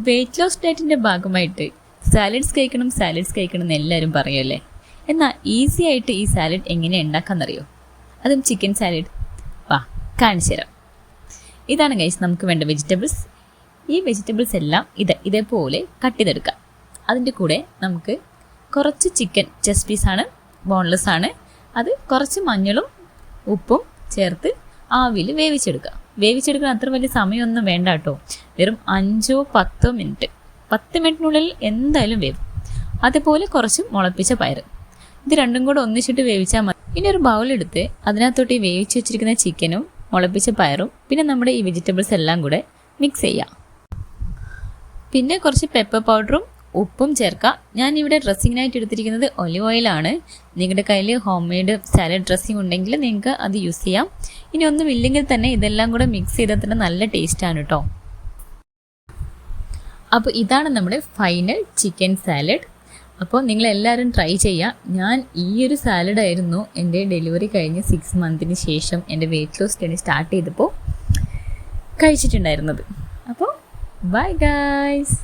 Weight loss ഡയറ്റിൻ്റെ ഭാഗമായിട്ട് salads കഴിക്കണം എന്ന് എല്ലാവരും പറയുമല്ലേ. എന്നാൽ ഈസി ആയിട്ട് ഈ സാലഡ് എങ്ങനെ ഉണ്ടാക്കാമെന്നറിയോ? അതും ചിക്കൻ സാലഡ്. വാ കാണിച്ചു തരാം. ഇതാണ് ഗൈസ് നമുക്ക് വേണ്ട വെജിറ്റബിൾസ്. ഈ വെജിറ്റബിൾസ് എല്ലാം ഇതേപോലെ കട്ട് ചെയ്തെടുക്കാം. അതിൻ്റെ കൂടെ നമുക്ക് കുറച്ച് ചിക്കൻ ചെസ്റ്റ് പീസാണ്, ബോൺലെസ് ആണ്. അത് കുറച്ച് മഞ്ഞളും ഉപ്പും ചേർത്ത് ആവിയിൽ വേവിച്ചെടുക്കാൻ അത്ര വലിയ സമയമൊന്നും വേണ്ട കേട്ടോ. വെറും 5-10 മിനിറ്റ്, 10 മിനിറ്റിനുള്ളിൽ എന്തായാലും വേവും. അതേപോലെ കുറച്ച് മുളപ്പിച്ച പയർ, ഇത് രണ്ടും കൂടെ ഒന്നിച്ചിട്ട് വേവിച്ചാൽ മതി. ഇനി ഒരു ബൗളെടുത്ത് അതിനകത്തോട്ട് ഈ വേവിച്ച് വെച്ചിരിക്കുന്ന ചിക്കനും മുളപ്പിച്ച പയറും പിന്നെ നമ്മുടെ ഈ വെജിറ്റബിൾസ് എല്ലാം കൂടെ മിക്സ് ചെയ്യാം. പിന്നെ കുറച്ച് പെപ്പർ പൗഡറും ഉപ്പും ചേർക്കാം. ഞാനിവിടെ ഡ്രസ്സിങ്ങിനായിട്ട് എടുത്തിരിക്കുന്നത് ഒലിവ് ഓയിലാണ്. നിങ്ങളുടെ കയ്യിൽ ഹോം മെയ്ഡ് സാലഡ് ഡ്രസ്സിങ് ഉണ്ടെങ്കിൽ നിങ്ങൾക്ക് അത് യൂസ് ചെയ്യാം. ഇനി ഒന്നും ഇല്ലെങ്കിൽ തന്നെ ഇതെല്ലാം കൂടെ മിക്സ് ചെയ്താൽ തന്നെ നല്ല ടേസ്റ്റാണ് കേട്ടോ. അപ്പോൾ ഇതാണ് നമ്മുടെ ഫൈനൽ ചിക്കൻ സാലഡ്. അപ്പോൾ നിങ്ങളെല്ലാവരും ട്രൈ ചെയ്യുക. ഞാൻ ഈ ഒരു സാലഡായിരുന്നു എൻ്റെ ഡെലിവറി കഴിഞ്ഞ് 6 മന്തിന് ശേഷം എൻ്റെ വെയിറ്റ് ലോസ് ജേർണി സ്റ്റാർട്ട് ചെയ്തപ്പോൾ കഴിച്ചിട്ടുണ്ടായിരുന്നത്. അപ്പോൾ ബൈ ഗൈസ്.